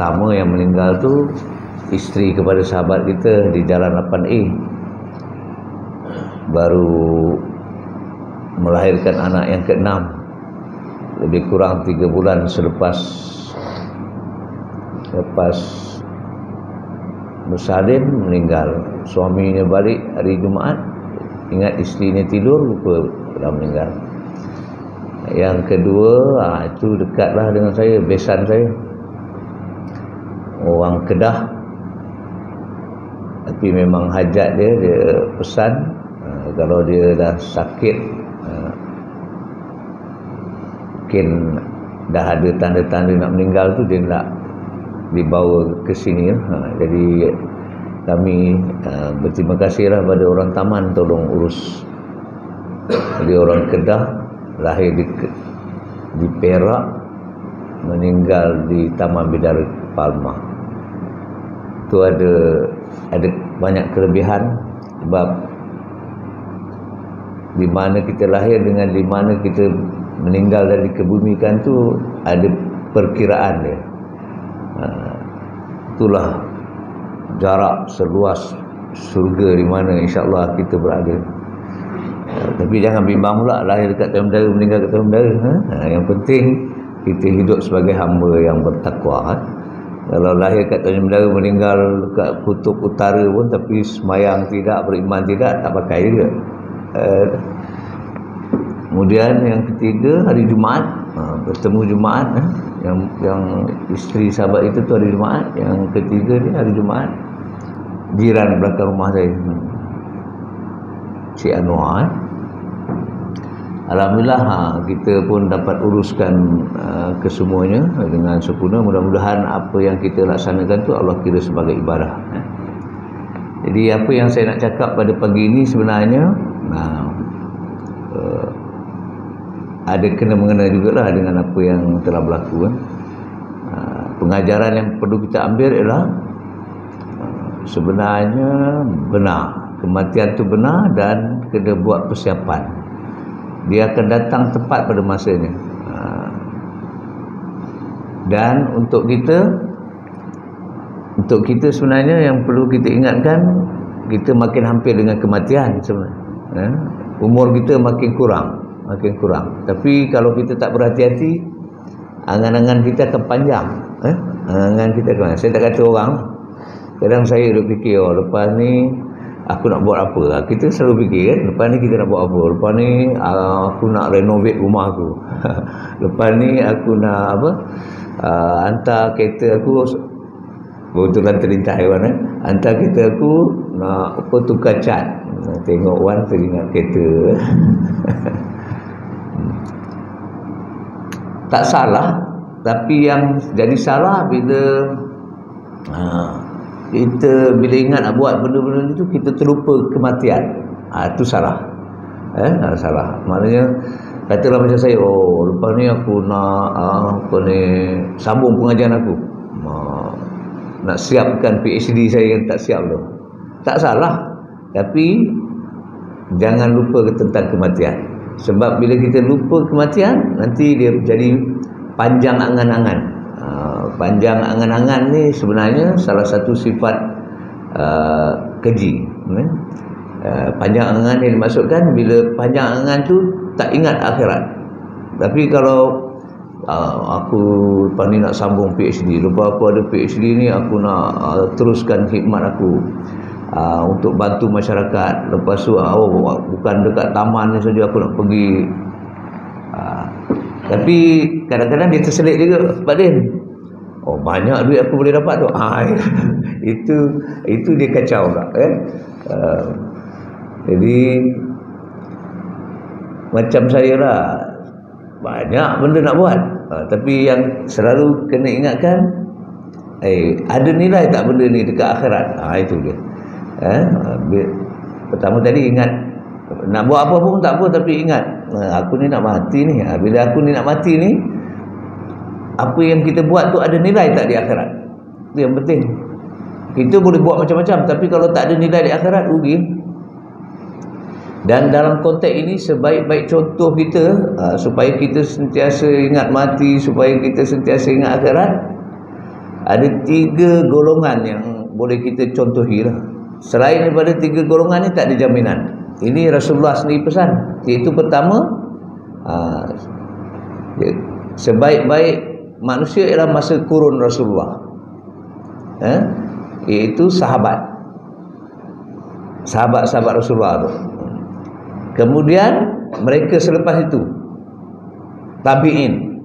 pertama yang meninggal tu isteri kepada sahabat kita di Jalan 8A, baru melahirkan anak yang ke-6, lebih kurang 3 bulan selepas bersalin meninggal. Suaminya balik hari Jumaat, ingat isterinya tidur, lupa dah meninggal. Yang kedua, itu dekatlah dengan saya, besan saya, orang Kedah, tapi memang hajat dia pesan kalau dia dah sakit, mungkin dah ada tanda-tanda nak meninggal tu, dia nak dibawa ke sini. Jadi kami berterima kasihlah pada orang Taman tolong urus. Dia orang Kedah, lahir di Perak, meninggal di Taman Bidara Palma. Tu ada banyak kelebihan, sebab di mana kita lahir dengan di mana kita meninggal dan dikebumikan tu ada perkiraan dia. Itulah jarak seluas surga di mana insya-Allah kita berada. Tapi jangan bimbang pula lahir dekat Taman Bidara, meninggal dekat Taman Bidara. Yang penting kita hidup sebagai hamba yang bertakwa. Kalau lahir kat Taman Bidara, meninggal dekat kutub utara pun tapi semayang tidak, beriman tidak, tak pakai juga. Kemudian yang ketiga, hari Jumaat, bertemu Jumaat, yang isteri sahabat itu tu hari Jumaat. Yang ketiga ni hari Jumaat, jiran belakang rumah saya, Cik Anwar. Alhamdulillah kita pun dapat uruskan kesemuanya dengan sempurna. Mudah-mudahan apa yang kita laksanakan tu Allah kira sebagai ibadah. Jadi apa yang saya nak cakap pada pagi ini sebenarnya ada kena-mengena jugalah dengan apa yang telah berlaku. Pengajaran yang perlu kita ambil ialah sebenarnya benar, kematian itu benar dan kena buat persiapan. Dia akan datang tepat pada masanya. Dan untuk kita sebenarnya yang perlu kita ingatkan, kita makin hampir dengan kematian sebenarnya. Umur kita makin kurang. Tapi kalau kita tak berhati-hati, angan-angan kita akan panjang. Angan kita akan. Saya tak kata orang. Kadang saya duk fikir, lepas ni aku nak buat apa? Kita selalu fikir kan, lepas ni kita nak buat apa? Lepas ni aku nak renovate rumah aku. Lepas ni aku nak hantar kereta aku, kebetulan terlintas hewan, hantar kereta aku nak tukar cat. Tengok Wan teringat kereta. Tak salah, tapi yang jadi salah bila kita bila ingat nak buat benda-benda itu, kita terlupa kematian. Itu salah. Salah. Maknanya katalah macam saya, lepas ni aku nak sambung pengajian aku. Nak siapkan PhD saya yang tak siap tu. Tak salah. Tapi jangan lupa tentang kematian. Sebab bila kita lupa kematian, nanti dia jadi panjang angan-angan. Panjang angan-angan ni sebenarnya salah satu sifat keji. Panjang angan yang dimaksudkan bila panjang angan tu tak ingat akhirat. Tapi kalau aku lepas ni nak sambung PhD, lepas aku ada PhD ni aku nak teruskan khidmat aku untuk bantu masyarakat. Lepas tu bukan dekat taman ni saja aku nak pergi. Tapi kadang-kadang dia terselit juga, Pak Din. Banyak duit aku boleh dapat tu. Itu dia kacau tak kan? Jadi macam saya lah, banyak benda nak buat. Tapi yang selalu kena ingatkan, ada nilai tak benda ni dekat akhirat? Itu dia. Pertama tadi ingat, nak buat apa pun tak apa, tapi ingat aku ni nak mati ni. Bila aku ni nak mati ni, apa yang kita buat tu ada nilai tak di akhirat? Itu yang penting. Kita boleh buat macam-macam, tapi kalau tak ada nilai di akhirat, rugi. Dan dalam konteks ini, sebaik-baik contoh kita supaya kita sentiasa ingat mati, supaya kita sentiasa ingat akhirat ada 3 golongan yang boleh kita contohi lah. Selain daripada 3 golongan ni tak ada jaminan. Ini Rasulullah sendiri pesan, iaitu pertama, sebaik-baik manusia ialah masa kurun Rasulullah, iaitu sahabat-sahabat Rasulullah tu. Kemudian mereka selepas itu tabi'in.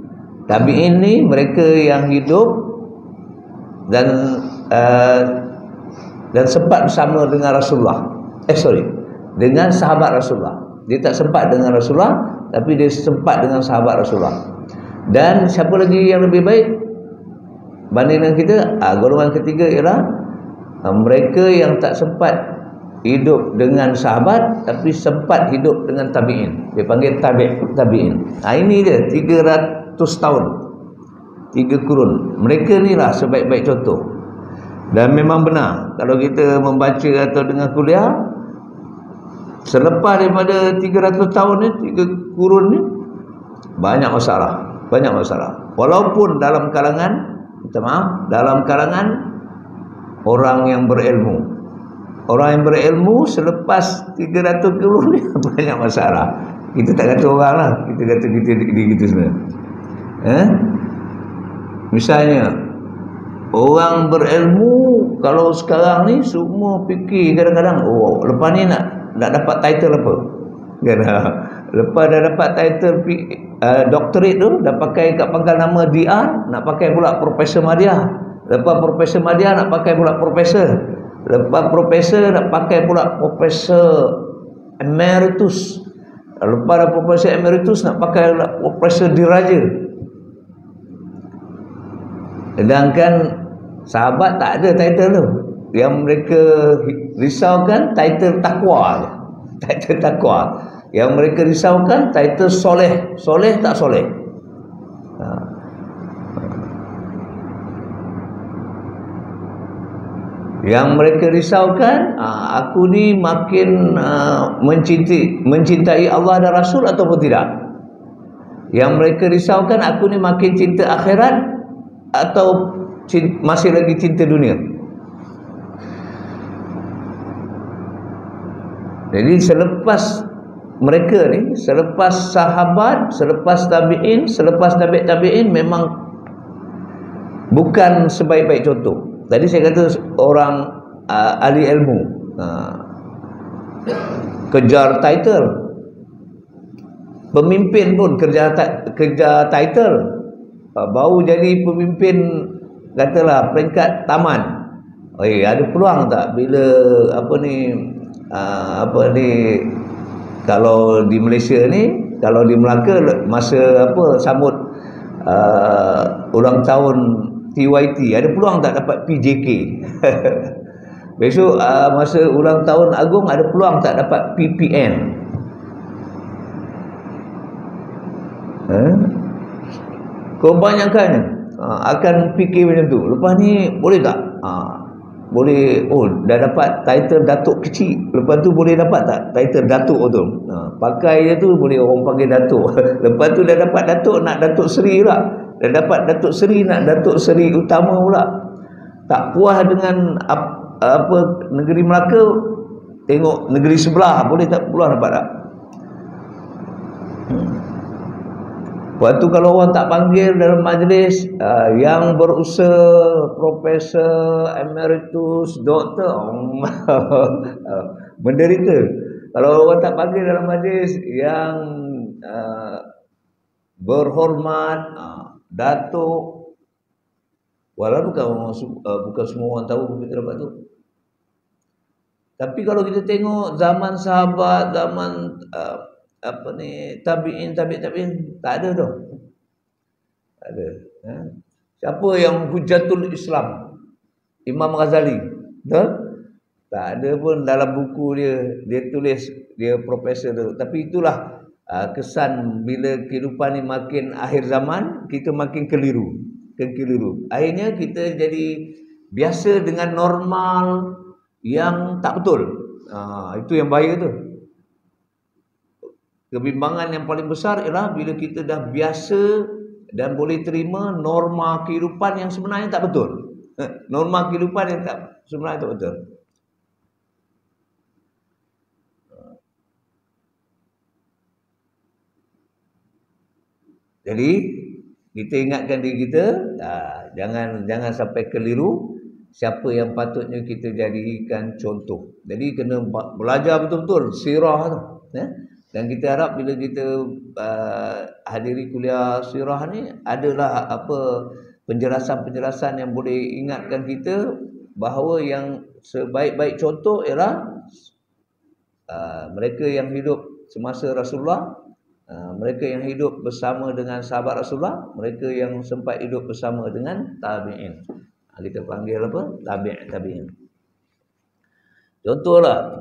Tabi'in ni mereka yang hidup dan sempat bersama dengan Rasulullah. Dengan sahabat Rasulullah. Dia tak sempat dengan Rasulullah, tapi dia sempat dengan sahabat Rasulullah. Dan siapa lagi yang lebih baik banding dengan kita? Golongan ketiga ialah mereka yang tak sempat hidup dengan sahabat, tapi sempat hidup dengan tabi'in. Dia panggil tabi'in. Ini dia 300 tahun, 3 kurun. Mereka ni lah sebaik-baik contoh. Dan memang benar, kalau kita membaca atau dengar kuliah, selepas daripada 300 tahun ni, 3 kurun ni, banyak masalah. Walaupun dalam kalangan, dalam kalangan orang yang berilmu. Orang yang berilmu selepas 300 kurun ni banyak masalah. Kita tak kata orang lah, kita kata kita sebenarnya. Misalnya, orang berilmu kalau sekarang ni semua fikir kadang-kadang, lepas ni nak dapat title apa? Lepas dah dapat title doctorate tu, dah pakai kat pangkal nama DR, nak pakai pula Profesor Madya. Lepas Profesor Madya nak pakai pula Profesor. Lepas Profesor nak pakai pula Profesor Emeritus. Lepas dah Profesor Emeritus nak pakai Profesor Diraja. Sedangkan sahabat tak ada title tu. Yang mereka risaukan title takwa je. Title takwa. Yang mereka risaukan title soleh. Soleh tak soleh. Yang mereka risaukan, aku ni makin mencintai Allah dan Rasul ataupun tidak. Yang mereka risaukan, aku ni makin cinta akhirat atau masih lagi cinta dunia. Jadi selepas mereka ni, selepas sahabat, selepas tabi'in, selepas tabi'in, memang bukan sebaik-baik contoh. Tadi saya kata orang ahli ilmu kejar title. Pemimpin pun kejar title. Baru jadi pemimpin, katalah peringkat taman. Ada peluang tak bila kalau di Malaysia ni, kalau di Melaka masa sambut ulang tahun TYT, ada peluang tak dapat PJK? Besok masa ulang tahun agung, ada peluang tak dapat PPN? Kebanyakannya akan fikir macam tu. Lepas ni boleh tak? Boleh. Dah dapat title Datuk kecil, lepas tu boleh dapat tak title Datuk tu? Pakai je tu boleh orang panggil Datuk. Lepas tu dah dapat Datuk, nak Datuk Seri pula. Dah dapat Datuk Seri, nak Datuk Seri Utama pula. Tak puas dengan negeri Melaka, tengok negeri sebelah, boleh tak puas dapat tak? Lepas tu kalau orang tak panggil dalam majlis, yang berusaha Profesor Emeritus, Doktor, menderita. Kalau orang tak panggil dalam majlis, yang berhormat, Datuk, walaupun bukan semua orang tahu kita dapat tu. Tapi kalau kita tengok zaman sahabat, zaman tabi'in, tak ada tu. Tak ada. Siapa yang Hujatul Islam? Imam Ghazali. Betul? Tak ada pun dalam buku dia tulis dia profesor tu. Tapi itulah kesan bila kehidupan ni makin akhir zaman, kita makin keliru. Akhirnya kita jadi biasa dengan normal yang tak betul. Itu yang bahaya tu. Kebimbangan yang paling besar ialah bila kita dah biasa dan boleh terima norma kehidupan yang sebenarnya tak betul. Norma kehidupan yang tak sebenarnya tak betul. Jadi kita ingatkan diri kita, jangan sampai keliru siapa yang patutnya kita jadikan contoh. Jadi kena belajar betul-betul sirah tu, ya. Dan kita harap bila kita hadiri kuliah sirah ni adalah apa penjelasan-penjelasan yang boleh ingatkan kita bahawa yang sebaik-baik contoh ialah mereka yang hidup semasa Rasulullah, mereka yang hidup bersama dengan sahabat Rasulullah, mereka yang sempat hidup bersama dengan tabi'in. Kita panggil apa? Tabi'in. Contohlah,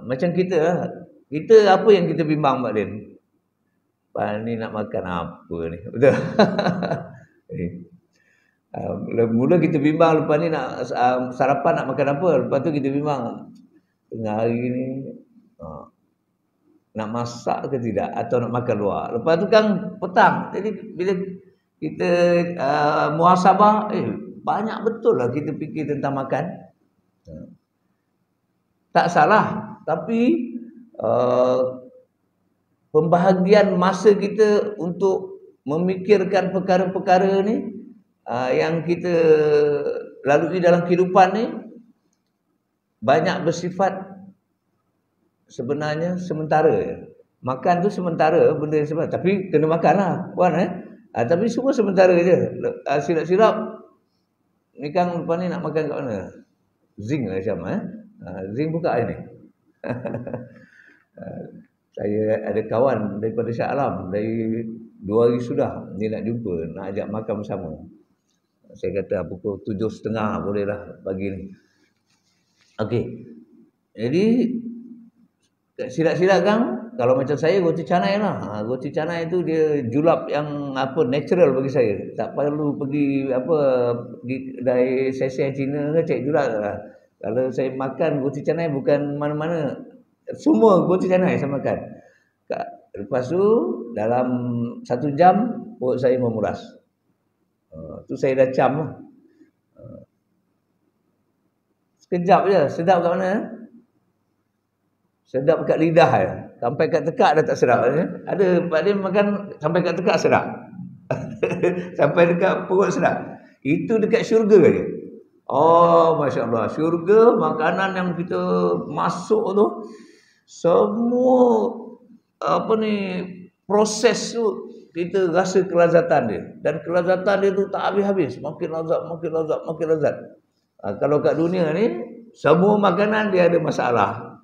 macam kita lah. Kita apa yang kita bimbang, Pak Din? Pak ni nak makan apa ni? Betul? Mula kita bimbang, lepas ni nak sarapan nak makan apa? Lepas tu kita bimbang, tengah hari ni nak masak ke tidak, atau nak makan luar. Lepas tu kan petang. Jadi bila kita muhasabah, banyak betul lah kita fikir tentang makan. Tak salah, tapi pembahagian masa kita untuk memikirkan perkara-perkara ni yang kita lalui dalam kehidupan ni banyak bersifat sebenarnya sementara. Makan tu sementara, benda yang sementara. Tapi kena makan lah, puan tapi semua sementara je. Silap-silap ni kan lepas ni nak makan kat mana? Zinc lah macam Zinc buka hari ni. Saya ada kawan daripada Shah Alam, dari 2 hari sudah dia nak jumpa, nak ajak makan bersama. Saya kata pukul 7.30 boleh lah pagi ni. Okey. Jadi silap-silap kan, kalau macam saya roti canai lah. Roti canai tu dia julap yang apa natural bagi saya. Tak perlu pergi dari sesi Cina ke cek julap lah. Kalau saya makan roti canai bukan mana-mana, semua roti canai saya makan. Lepas tu dalam 1 jam perut saya memuras. Tu saya dah cam lah. Sekejap je, sedap kat mana? Sedap kat lidah je. Sampai kat tekak dah tak sedap. Ada Pak Din makan sampai kat tekak sedap. Sampai dekat perut sedap. Itu dekat syurga je. Oh, Masya Allah. Syurga, makanan yang kita masuk tu, semua proses tu kita rasa kelazatan dia. Dan kelazatan dia tu tak habis-habis. Makin lazat. Kalau kat dunia ni, semua makanan dia ada masalah.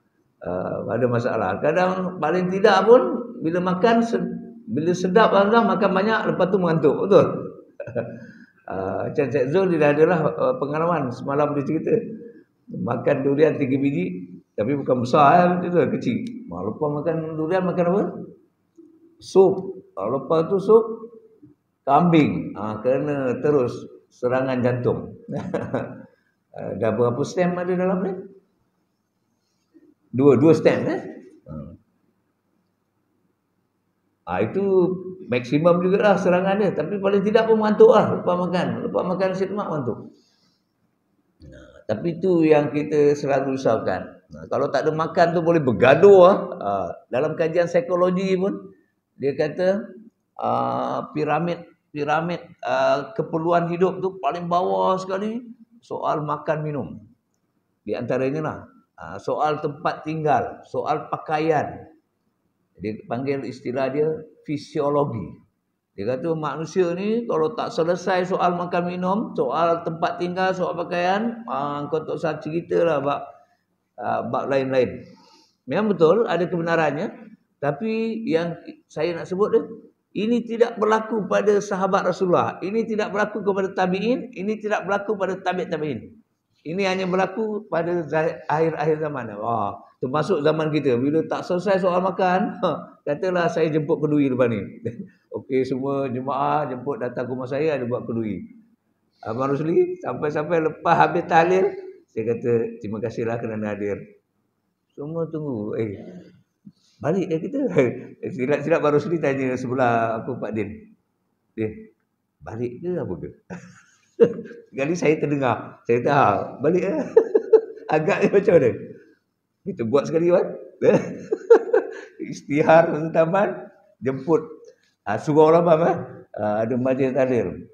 Kadang paling tidak pun bila makan, bila sedap makan banyak, lepas tu mengantuk. Betul? Macam Cik Zul dia dah adalah pengalaman. Semalam dia cerita makan durian 3 biji, tapi bukan besar tu, kecil. Lepas makan durian, makan apa? Sup. Lepas tu sup kambing. Kena terus serangan jantung. Dah berapa stem ada dalam ni? Dua stem itu maksimum jugalah serangan dia. Tapi paling tidak pun mengantuk lah lepas makan nasi lemak mengantuk. Tapi itu yang kita selalu risaukan. Kalau tak ada makan tu boleh bergaduh dalam kajian psikologi pun dia kata piramid keperluan hidup tu paling bawah sekali soal makan minum. Di antaranya lah soal tempat tinggal, soal pakaian. Dia panggil istilah dia fisiologi. Dia kata manusia ni kalau tak selesai soal makan minum, soal tempat tinggal, soal pakaian, kau tak usah cerita lah bab lain-lain. Memang betul ada kebenarannya, tapi yang saya nak sebut dia, ini tidak berlaku pada sahabat Rasulullah, ini tidak berlaku kepada tabi'in, ini tidak berlaku pada tabi'in. Ini hanya berlaku pada akhir-akhir zaman. Termasuk zaman kita. Bila tak selesai soal makan, katalah saya jemput kenduri lepas ni. Okey, semua jemaah jemput datang ke rumah saya, ada buat kenduri. Abang Rusli, sampai-sampai lepas habis tahlil, saya kata, terima kasihlah kerana hadir. Semua tunggu. Balik kita. Silap-silap Abang Rusli tanya sebelah Pak Din. Balik ke apa ke? Sekali saya terdengar. Saya tahu. Balik lah. Agaknya macam mana? Kita buat sekali kan? Istihar satu taman. Jemput. Suruh orang apa? Ada majlis taklim.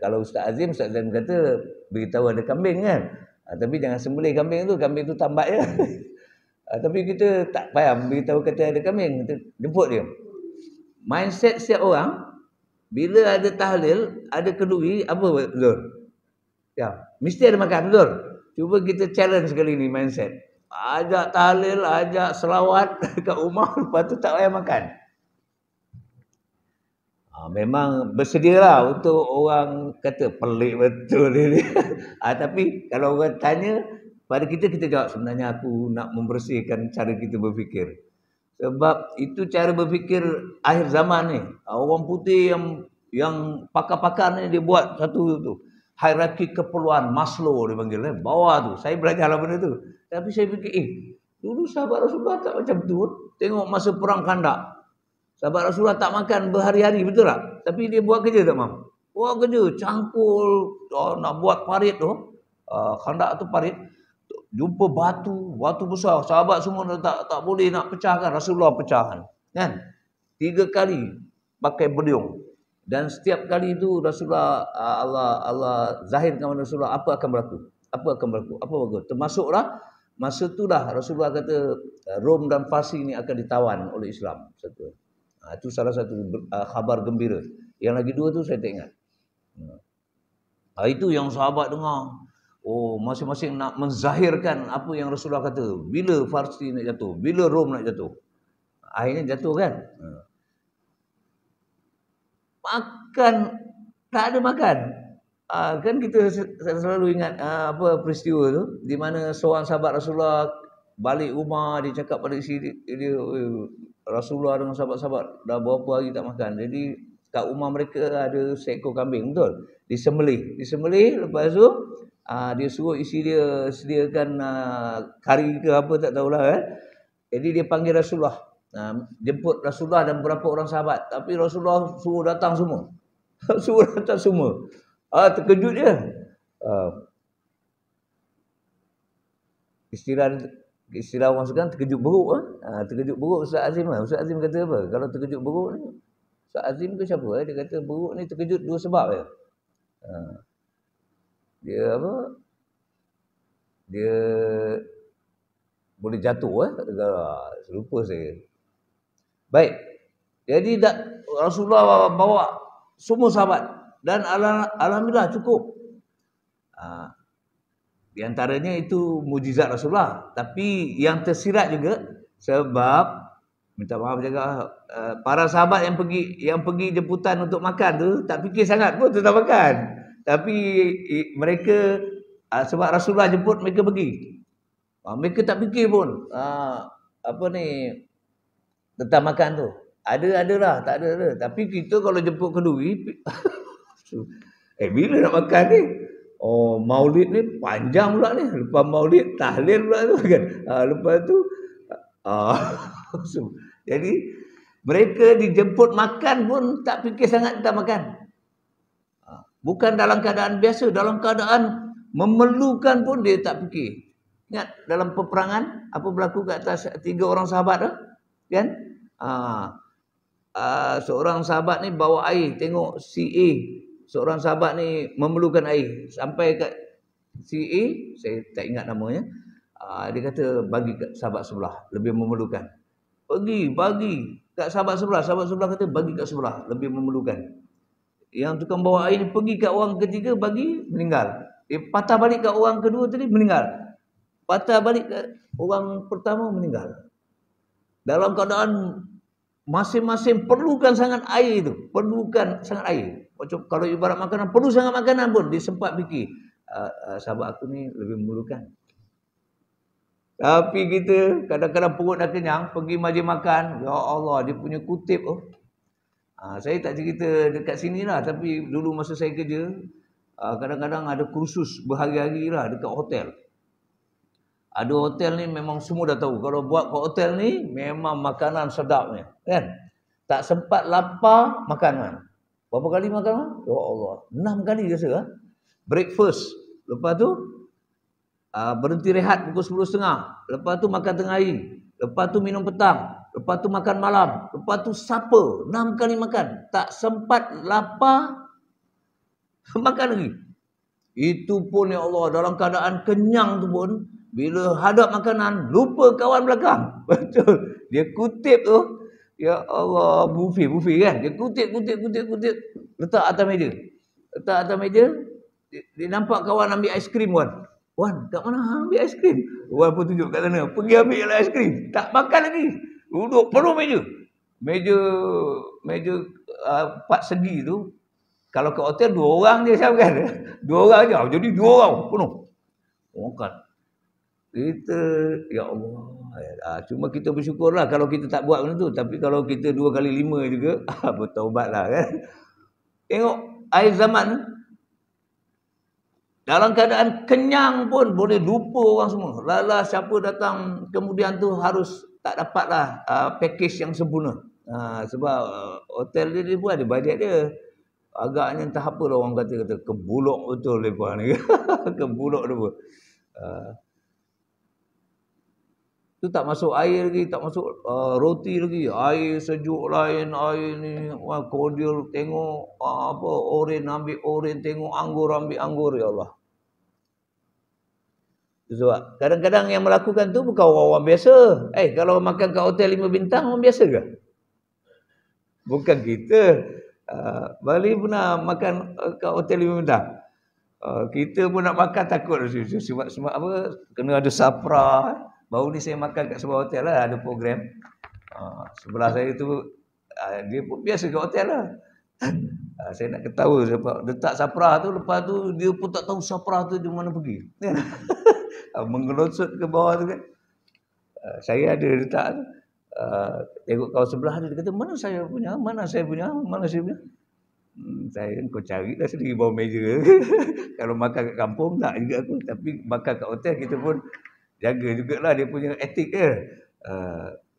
Kalau Ustaz Azim kata beritahu ada kambing kan. Tapi jangan sembelih kambing tu tambat je. Tapi kita tak payah beritahu kata ada kambing. Kita jemput dia. Mindset setiap orang, bila ada tahlil, ada kenduri, apa betul? Ya, mesti ada makan, betul? Cuba kita challenge kali ni mindset. Ajak tahlil, ajak selawat kat rumah, lepas tu tak payah makan. Memang bersedialah untuk orang kata pelik betul ni. Tapi kalau orang tanya pada kita jawab sebenarnya aku nak membersihkan cara kita berfikir. Sebab itu cara berfikir akhir zaman ni. Orang putih yang pakar-pakar ni dia buat satu tu. Hierarki keperluan Maslow dia panggil. Bawah tu. Saya belajar lah benda tu. Tapi saya fikir, dulu sahabat Rasulullah tak macam tu. Tengok masa perang Khandak. Sahabat Rasulullah tak makan berhari-hari, betul tak? Tapi dia buat kerja tak, Mam? Buat kerja, cangkul, nak buat parit tu. Khandak tu parit. Jumpa batu besar. Sahabat semua tak boleh nak pecahkan. Rasulullah pecahkan. Kan? 3 kali pakai beliung. Dan setiap kali itu Rasulullah, Allah zahirkan kepada Rasulullah apa akan berlaku. Apa berlaku. Termasuklah masa itulah Rasulullah kata Rom dan Farsi ini akan ditawan oleh Islam. Satu. Itu salah satu khabar gembira. Yang lagi 2 tu saya tak ingat. Itu yang sahabat dengar. Oh, masing-masing nak menzahirkan apa yang Rasulullah kata. Bila Farsi nak jatuh, bila Rom nak jatuh. Akhirnya jatuh kan. Makan, tak ada makan. Kan kita selalu ingat apa peristiwa tu, di mana seorang sahabat Rasulullah balik rumah, dia cakap pada isteri dia, Rasulullah dengan sahabat-sahabat dah berapa hari tak makan. Jadi kat rumah mereka ada seekor kambing, betul? Disembelih, lepas tu dia suruh isteri dia sediakan kari ke apa tak tahulah kan. Jadi dia panggil Rasulullah, jemput Rasulullah dan beberapa orang sahabat. Tapi Rasulullah suruh datang semua. Terkejut dia. Istilah orang sekarang terkejut beruk. Terkejut beruk Ustaz Azim. Ustaz Azim kata apa? Kalau terkejut beruk ni, Ustaz Azim ke siapa? Dia kata beruk ni terkejut 2 sebab je. Dia apa? Dia boleh jatuh. Lupa saya. Baik. Jadi Rasulullah bawa semua sahabat. Dan alhamdulillah cukup. Di antaranya itu mujizat Rasulullah. Tapi yang tersirat juga sebab minta maaf jaga para sahabat yang pergi jemputan untuk makan tu tak fikir sangat pun tentang makan. Tapi mereka sebab Rasulullah jemput mereka pergi. Mereka tak fikir pun tentang makan tu. Ada, tak ada. Tapi kita kalau jemput kenduri bila nak makan ni? Oh, maulid ni panjang pula ni. Lepas maulid, tahlil pula tu kan. Lepas tu jadi mereka dijemput makan pun tak fikir sangat tentang makan. Bukan dalam keadaan biasa, dalam keadaan memerlukan pun dia tak fikir. Ingat dalam peperangan apa berlaku kat atas 3 orang sahabat tu? Kan? Seorang sahabat ni bawa air, tengok si A. Seorang sahabat ni memerlukan air. Sampai kat si A, saya tak ingat namanya. Dia kata bagi kat sahabat sebelah, lebih memerlukan. Bagi kat sahabat sebelah. Sahabat sebelah kata bagi kat sebelah, lebih memerlukan. Yang tukang bawa air ni pergi kat orang ketiga, bagi, meninggal. Dia patah balik kat orang kedua tadi, meninggal. Patah balik kat orang pertama, meninggal. Dalam keadaan masing-masing perlukan sangat air tu. Perlukan sangat air. Macam kalau ibarat makanan, perlu sangat makanan pun. Dia sempat fikir, sahabat aku ni lebih memerlukan. Tapi kita kadang-kadang perut dah kenyang, pergi majlis makan. Ya Allah, dia punya kutip. Saya tak cerita dekat sini lah. Tapi dulu masa saya kerja, kadang-kadang ada kursus berhari-hari lah dekat hotel. Ada hotel ni memang semua dah tahu. Kalau buat kat hotel ni, memang makanan sedapnya. Kan? Tak sempat lapar, makanan. Berapa kali makan? Ya Allah. 6 kali rasa. breakfast. Lepas tu berhenti rehat pukul 10.30. Lepas tu makan tengah hari. Lepas tu minum petang. Lepas tu makan malam. Lepas tu supper. 6 kali makan. Tak sempat lapar. Makan lagi. Itu pun ya Allah, dalam keadaan kenyang tu pun, bila hadap makanan, lupa kawan belakang. Betul. Dia kutip tu. Ya Allah, buffet kan. Dia kutip. Letak atas meja. Dia nampak kawan ambil aiskrim, Wan. Wan, kat mana ambil aiskrim? Wan pun tunjuk kat sana. Pergi ambil lah aiskrim. Tak makan lagi. Duduk penuh meja. Meja 4 segi tu. Kalau ke hotel 2 orang je kan. 2 orang je. Jadi 2 orang penuh. Makan. Kita, ya Allah. Cuma kita bersyukurlah kalau kita tak buat benda tu. Tapi kalau kita 2 kali 5 juga, bertaubatlah kan. Tengok akhir zaman. Dalam keadaan kenyang pun boleh lupa orang semua. Lala siapa datang kemudian tu harus tak dapatlah package yang sempurna. Sebab hotel dia pun ada bajet dia. Agaknya entah apalah orang kata kebulok betul mereka ni. Kebulok dia pun. Tu tak masuk air lagi, tak masuk roti lagi. Air sejuk lain, air ni cordial tengok oren ambil oren, tengok anggur ambil anggur, ya Allah. Sebab kadang-kadang yang melakukan tu bukan orang-orang biasa. Kalau makan kat hotel 5 bintang orang biasa ke? Bukan kita. Bali pernah makan kat hotel 5 bintang. Kita pun nak makan takut. Sebab apa? Kena ada sapra. Baru ni saya makan kat sebuah hotel lah. Ada program. Sebelah saya tu dia pun biasa kat hotel lah. Saya nak ketawa sebab letak sapra tu. Lepas tu dia pun tak tahu sapra tu di mana pergi. Mengelosot ke bawah tu kan. Saya ada letak tu. Tengok kawan sebelah dia kata mana saya punya. Saya kau carilah sendiri bawah meja. Kalau makan kat kampung tak juga aku. Tapi makan kat hotel kita pun jaga jugalah dia punya etik ke.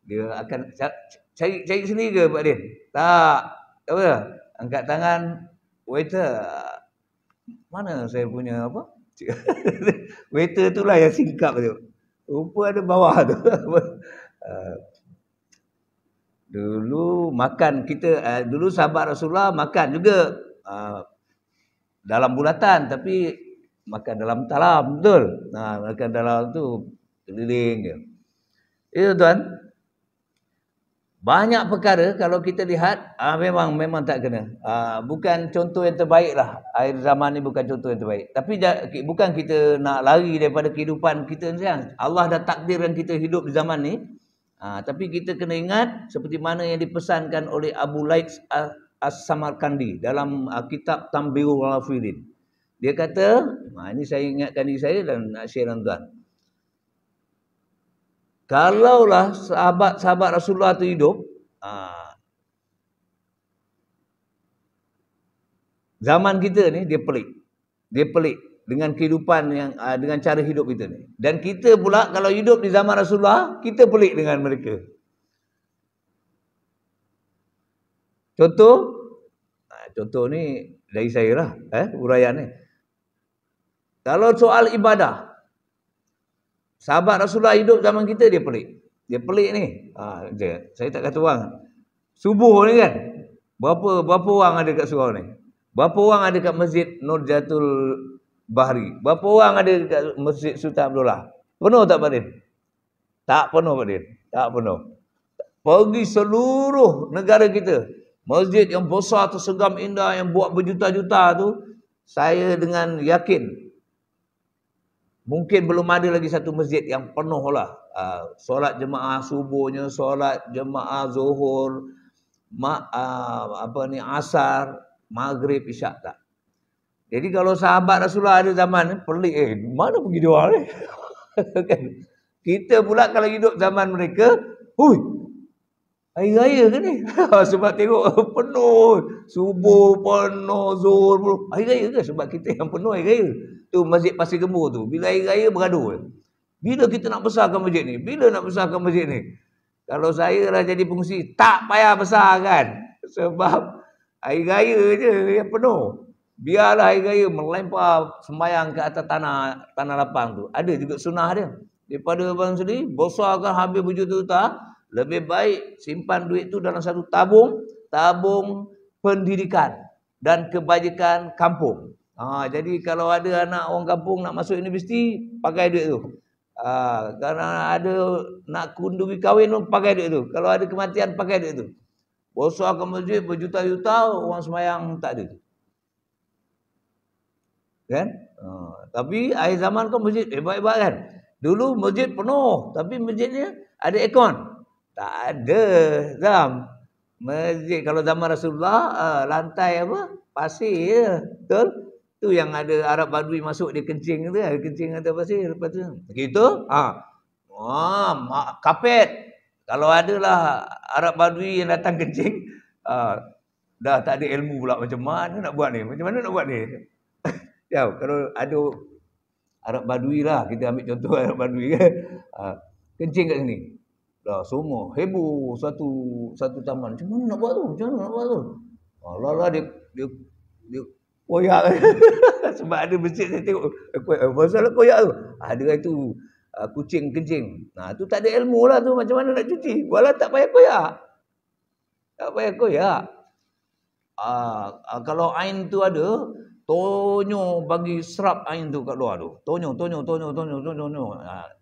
Dia akan cari sendiri ke Pak Din? Tak. Apa? Angkat tangan waiter. Mana saya punya apa? Waiter tu lah yang singkap tu. Rupa ada bawah tu. Dulu makan kita, dulu sahabat Rasulullah makan juga dalam bulatan, tapi makan dalam talam, betul. Makan dalam tu keliling je. Itu tuan. Banyak perkara kalau kita lihat memang tak kena. Bukan contoh yang terbaik lah. Akhir zaman ni bukan contoh yang terbaik. Tapi bukan kita nak lari daripada kehidupan kita ni. Allah dah takdirkan kita hidup di zaman ni. Tapi kita kena ingat seperti mana yang dipesankan oleh Abu Laits As-Samarkandi dalam kitab Tanbihul Ghafilin. Dia kata, ini saya ingatkan diri saya dan nak share dengan tuan. Kalaulah sahabat-sahabat Rasulullah itu hidup, zaman kita ni dia pelik. Dia pelik dengan kehidupan yang dengan cara hidup kita ni. Dan kita pula kalau hidup di zaman Rasulullah, kita pelik dengan mereka. Contoh ni dari saya lah, uraian ni. Kalau soal ibadah, sahabat Rasulullah hidup zaman kita dia pelik. Dia pelik ni. Saya tak kata orang. Subuh ni kan. Berapa orang ada kat surau ni? Berapa orang ada kat Masjid Nurjatul Bahri? Berapa orang ada kat Masjid Sultan Abdullah? Penuh tak Pak Din? Tak penuh Pak Din. Tak penuh. Pergi seluruh negara kita. Masjid yang besar, tersegam indah, yang buat berjuta-juta tu, saya dengan yakin mungkin belum ada lagi satu masjid yang penuh lah. Solat jemaah subuhnya, solat jemaah zuhur, asar, maghrib, isyak tak. Jadi kalau sahabat Rasulullah ada zaman ni, pelik mana pergi dia orang ni? Kan? Kita pula kalau hidup zaman mereka, hari raya ke ni? Sebab tengok penuh, subuh penuh, zuhur penuh. Hari raya ke? Sebab kita yang penuh hari raya. Tu Masjid Pasir Gembur tu. Bila hari raya bergaduh. Bila kita nak besarkan masjid ni? Bila nak besarkan masjid ni? Kalau saya lah jadi pengurusi, tak payah besarkan. Sebab hari raya je yang penuh. Biarlah hari raya melempar sembahyang ke atas tanah lapang tu. Ada juga sunnah dia. Daripada abang sendiri, besarkan habis berjuta-juta, lebih baik simpan duit tu dalam satu tabung pendidikan dan kebajikan kampung. Jadi kalau ada anak orang kampung nak masuk universiti, pakai duit tu. Kerana ada nak kunduri kahwin pun pakai duit tu. Kalau ada kematian, pakai duit tu. Besarkan masjid berjuta-juta, orang sembahyang tak ada. Kan? Tapi akhir zaman kan masjid hebat-hebat kan. Dulu masjid penuh, tapi masjidnya ada aircon. Tak ada. Masjid kalau zaman Rasulullah lantai apa? Pasir je. Betul? Tu yang ada Arab Badui masuk dia kencing tu, kencing atas pasir lepas tu. Begitu? Kapet. Kalau adalah Arab Badui yang datang kencing, dah tak ada ilmu pula macam mana nak buat ni? Macam mana nak buat ni? Ya, kalau ada Arab Badui lah, kita ambil contoh Arab Badui kan. Kencing kat sini. Dah semua heboh satu taman. Macam mana nak buat tu? Alah dia koyak. Sebab ada masjid saya tengok pasal koyak tu. Ada itu kucing kencing. Tu tak ada ilmu lah tu macam mana nak cuci. Walau tak payah koyak. Tak payah koyak. Kalau ain tu ada, tonyo bagi serap ain tu kat luar tu. Tonyo.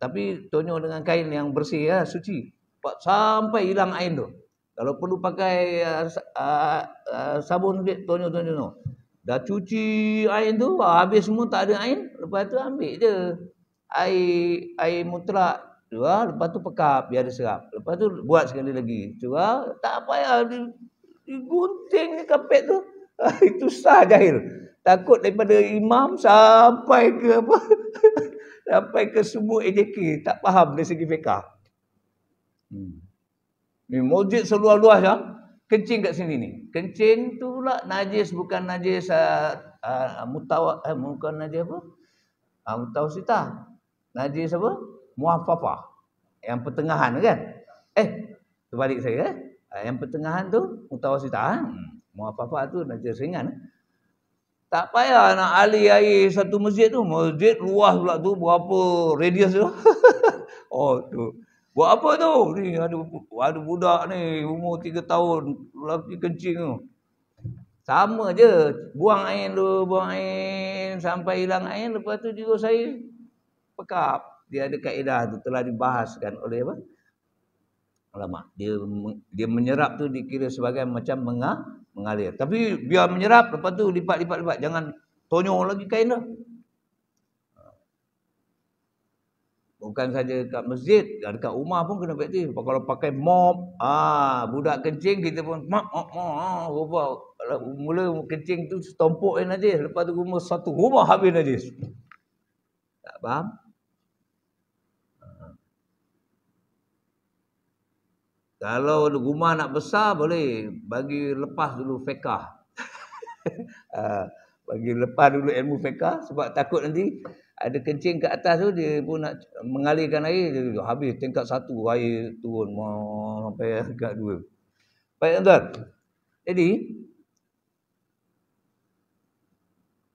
Tapi tonyo dengan kain yang bersih ya, suci. Sampai hilang ain tu. Kalau perlu pakai sabun sikit, tonyo. Dah cuci ain tu, habis semua tak ada ain, lepas tu ambil je air mutlak. Lepas tu pekap biar dia serap. Lepas tu buat sekali lagi. Tak payah digunting kapet tu. Itu sah jahil. Takut daripada imam sampai ke apa? Sampai ke semua AJK tak faham dari segi fiqah. Ni masjid seluar-luas ya. Kencing kat sini ni. Kencing tu pula najis, bukan najis bukan najis apa? Mutawasitah. Najis apa? Muaffafah. Yang pertengahan kan? Terbalik saya yang pertengahan tu mutawasitah. Muaffafah tu najis ringan. Tak payah nak alih air satu masjid tu. Masjid luas pula tu, berapa radius tu. Tu. Buat apa tu? Ni ada budak ni umur 3 tahun, lelaki kencing tu. Sama je, buang air sampai hilang air, lepas tu juga saya pekap. Dia ada kaedah tu telah dibahaskan oleh apa? Ulama. Dia menyerap tu dikira sebagai macam mengalir. Tapi biar menyerap, lepas tu lipat. Jangan tonyo lagi kain dah. Bukan saja kat masjid, dekat rumah pun kena aktif. Kalau pakai mop, budak kencing kita pun mula kencing tu setompok najis, lepas tu satu rumah habis najis. Tak faham? Kalau rumah nak besar boleh bagi lepas dulu fiqah. Bagi lepas dulu ilmu fiqah sebab takut nanti ada kencing kat atas tu dia pun nak mengalirkan air, dia habis tingkat 1 air turun sampai tingkat 2. Baik tuan-tuan. Jadi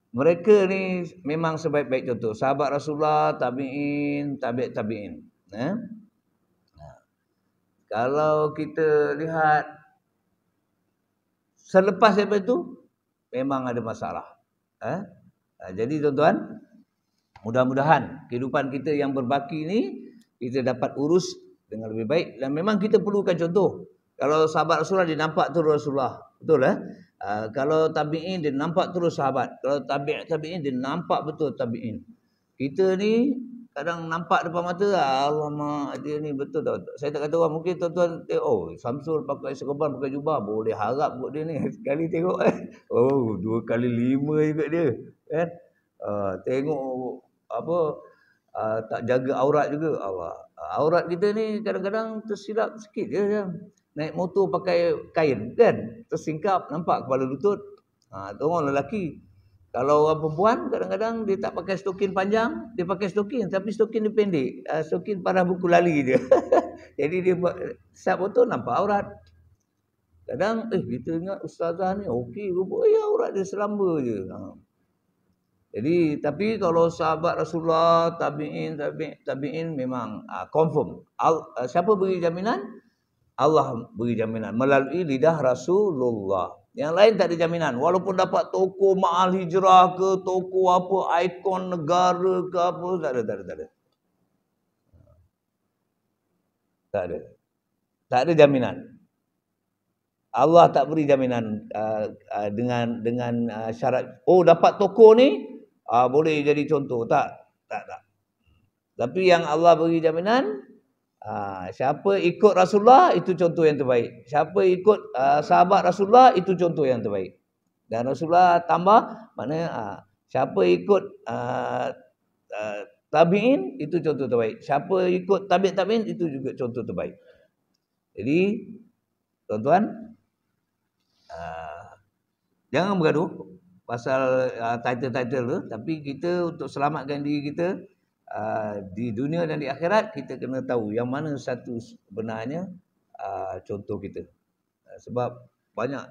mereka ni memang sebaik-baik contoh. Sahabat Rasulullah, tabi'in, tabi'in. Kalau kita lihat selepas daripada itu memang ada masalah. Jadi tuan-tuan, mudah-mudahan kehidupan kita yang berbaki ni kita dapat urus dengan lebih baik, dan memang kita perlukan contoh. Kalau sahabat Rasulullah dia nampak terus Rasulullah, betul kalau tabi'in dia nampak terus sahabat. Kalau tabi'in dia nampak betul tabi'in. Kita ni kadang nampak depan mata, alamak dia ni betul tak? Saya tak kata orang, mungkin tuan-tuan Samsul pakai serban, pakai jubah, boleh harap buat dia ni. Sekali tengok 2 kali 5 juga dia kan. Tengok apa tak jaga aurat juga. Aurat kita ni kadang-kadang tersilap sikit je. Naik motor pakai kain kan, tersingkap nampak kepala lutut. Tu orang lelaki. Kalau orang perempuan kadang-kadang dia tak pakai stokin panjang, dia pakai stokin tapi stokin dia pendek. Stokin parah buku lali dia. Jadi dia buat sat motor nampak aurat. Kadang kita ingat ustazah ni okey rupa aurat dia selamba je. Jadi tapi kalau sahabat Rasulullah, tabi'in memang confirm. Siapa beri jaminan? Allah beri jaminan melalui lidah Rasulullah. Yang lain tak ada jaminan. Walaupun dapat toko Ma'al Hijrah ke, toko apa, ikon negara ke apa, tak ada. Tak ada jaminan. Allah tak beri jaminan dengan syarat dapat toko ni boleh jadi contoh. Tak. Tapi yang Allah beri jaminan, siapa ikut Rasulullah itu contoh yang terbaik. Siapa ikut sahabat Rasulullah itu contoh yang terbaik. Dan Rasulullah tambah maknanya siapa ikut tabi'in itu contoh terbaik. Siapa ikut tabi'in itu juga contoh terbaik. Jadi tuan-tuan, jangan bergaduh pasal title-title tu, tapi kita untuk selamatkan diri kita di dunia dan di akhirat, kita kena tahu yang mana satu sebenarnya contoh kita. Sebab banyak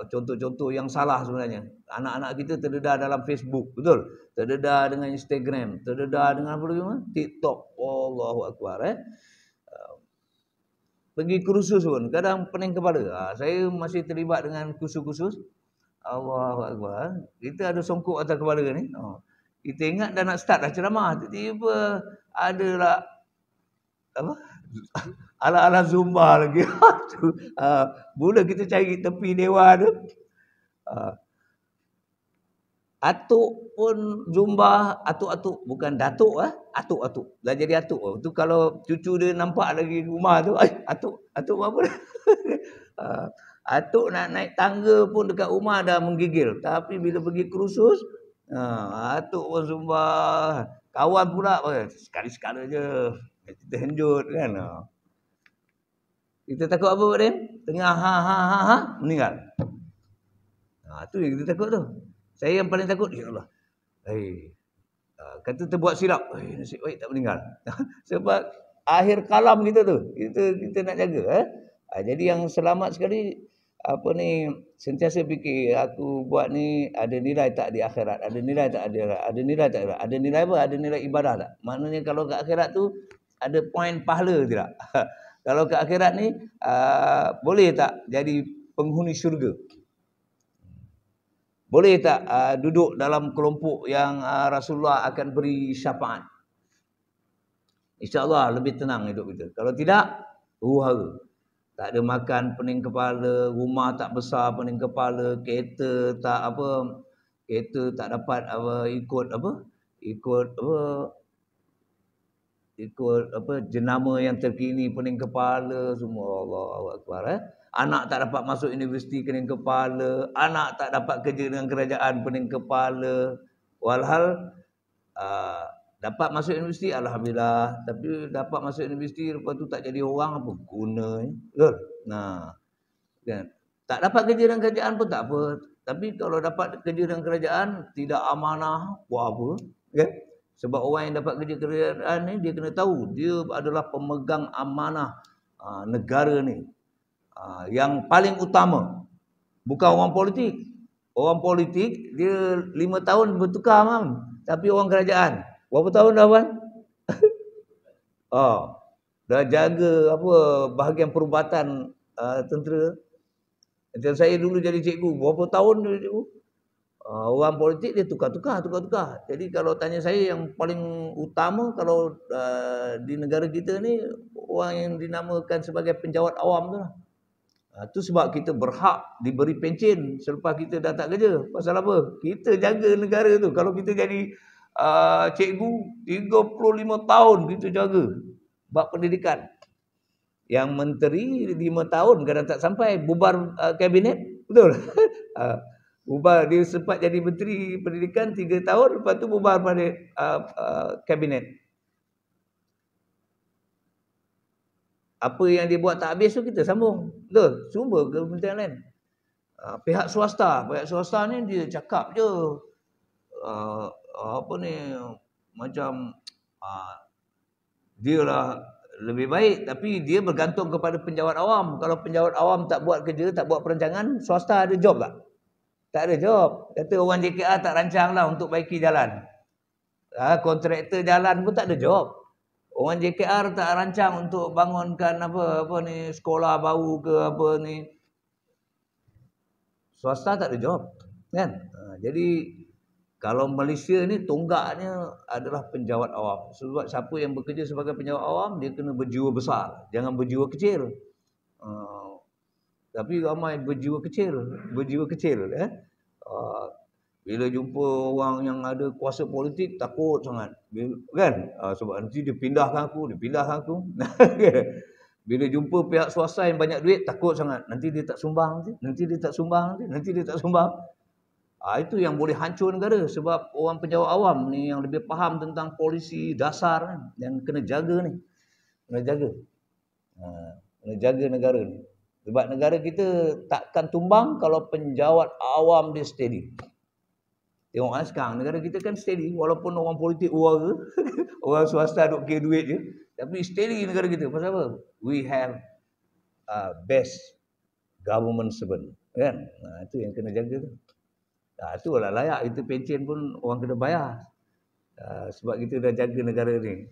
contoh-contoh yang salah sebenarnya. Anak-anak kita terdedah dalam Facebook, betul? Terdedah dengan Instagram, terdedah dengan apa lagi? TikTok. Allahu Akbar. Pergi kursus pun kadang pening kepala. Saya masih terlibat dengan kursus-kursus. Allahu Akbar. Kita ada songkok atas kepala ni. Kita ingat dah nak start dah ceramah, tiba-tiba adalah apa? Ala-ala Zumba lagi. Mula kita cari tepi dewan tu. Atuk pun Zumba, atuk-atuk, bukan datuk atuk-atuk. Dah jadi atuk. Tu kalau cucu dia nampak lagi rumah tu, atuk apa dah? Atuk nak naik tangga pun dekat rumah dah menggigil. Tapi bila pergi kursus, atuk pun Zumba. Kawan pula sekali-sekala je. Kita henjut kan. Kita takut apa Pak Din? Tengah meninggal. Tu yang kita takut tu. Saya yang paling takut, ya Allah. Kata terbuat silap, nasib baik tak meninggal. Sebab akhir kalam kita tu, kita nak jaga. Jadi yang selamat sekali, sentiasa fikir, aku buat ni ada nilai tak di akhirat, ada nilai tak ada nilai tak ada nilai apa, ada nilai ibadah tak. Maknanya kalau ke akhirat tu, ada poin pahala tidak. Kalau ke akhirat ni, boleh tak jadi penghuni syurga. Boleh tak duduk dalam kelompok yang Rasulullah akan beri syafaat. InsyaAllah lebih tenang hidup kita. Kalau tidak, huru-hara. Tak ada makan pening kepala, rumah tak besar pening kepala, kereta tak dapat ikut jenama yang terkini pening kepala semua. Allahu Akbar. Anak tak dapat masuk universiti pening kepala, anak tak dapat kerja dengan kerajaan pening kepala. Walhal dapat masuk universiti alhamdulillah, tapi dapat masuk universiti lepas tu tak jadi orang, apa guna betul? Kan? Tak dapat kerja dengan kerajaan pun tak apa, tapi kalau dapat kerja dengan kerajaan tidak amanah, buat apa? Kan? Sebab orang yang dapat kerja kerajaan ni dia kena tahu dia adalah pemegang amanah negara ni. Yang paling utama, bukan orang politik. Orang politik dia 5 tahun bertukar tapi orang kerajaan berapa tahun dah Wan? Dah jaga bahagian perubatan tentera. Macam saya dulu jadi cikgu, berapa tahun dia cikgu? Orang politik dia tukar-tukar. Jadi kalau tanya saya yang paling utama kalau di negara kita ni orang yang dinamakan sebagai penjawat awam tu lah. Itu sebab kita berhak diberi pencen selepas kita dah tak kerja. Pasal apa? Kita jaga negara tu. Kalau kita jadi cikgu, 35 tahun kita jaga bab pendidikan. Yang menteri 5 tahun kadang tak sampai, bubar kabinet. Betul? Bubar, dia sempat jadi menteri pendidikan 3 tahun, lepas tu bubar pada kabinet. Apa yang dia buat tak habis tu kita sambung. Betul? Cuba ke kementerian lain. Pihak swasta ni dia cakap je macam dia lah lebih baik, tapi dia bergantung kepada penjawat awam. Kalau penjawat awam tak buat kerja, tak buat perancangan, swasta ada job tak? Tak ada job. Kata orang JKR tak rancang lah untuk baiki jalan. Kontraktor jalan pun tak ada job. Orang JKR tak rancang untuk bangunkan apa ni, sekolah baru ke apa ni. Swasta tak ada job, kan? Jadi kalau Malaysia ni tonggaknya adalah penjawat awam. Sebab siapa yang bekerja sebagai penjawat awam, dia kena berjiwa besar, jangan berjiwa kecil. Tapi ramai berjiwa kecil. Bila jumpa orang yang ada kuasa politik, takut sangat, kan? Sebab nanti dia pindahkan aku. Bila jumpa pihak swasta yang banyak duit, takut sangat, nanti dia tak sumbang. Itu yang boleh hancur negara. Sebab orang penjawat awam ni yang lebih faham tentang polisi dasar kan, yang kena jaga ni. Kena jaga negara ni. Sebab negara kita takkan tumbang kalau penjawat awam dia steady. Tengok sekarang negara kita kan steady, walaupun orang politik uara, orang swasta duk kira duit je, tapi steady negara kita. Pasal apa? We have best government servant, kan? Itu yang kena jaga tu. Itulah layak kita pencen pun orang kena bayar. Sebab kita dah jaga negara ni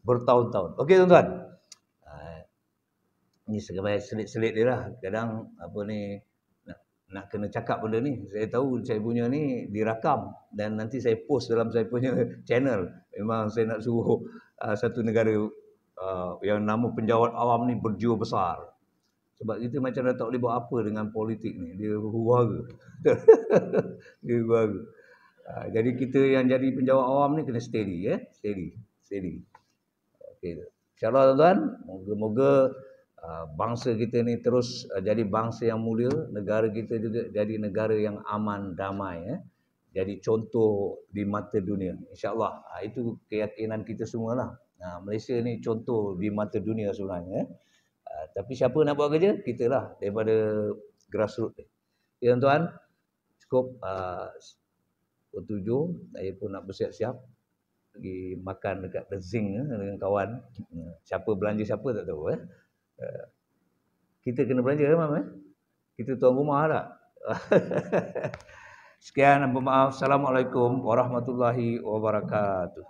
bertahun-tahun. Okey tuan-tuan. Ni sebagai selit-selit dia lah. Kadang apa ni nak kena cakap benda ni. Saya tahu saya punya ni dirakam dan nanti saya post dalam saya punya channel. Memang saya nak suruh satu negara yang nama penjawat awam ni berjiwa besar. Sebab kita macam dah tak boleh buat apa dengan politik ni. Dia huru-hara. Dia huru-hara. Jadi kita yang jadi penjawat awam ni kena steady. Steady. Okay. InsyaAllah tuan-tuan, moga-moga bangsa kita ni terus jadi bangsa yang mulia. Negara kita juga jadi negara yang aman, damai. Jadi contoh di mata dunia. InsyaAllah. Itu keyakinan kita semualah. Malaysia ni contoh di mata dunia sebenarnya. Tapi siapa nak buat kerja? Kita lah, daripada grassroots. Okay, tuan-tuan, cukup pukul 7. Saya pun nak bersiap-siap pergi makan dekat The Zinc dengan kawan. Siapa belanja siapa tak tahu. Kita kena belanja kan, Mam? Kita tuan rumah tak? Sekian, maaf. Assalamualaikum warahmatullahi wabarakatuh.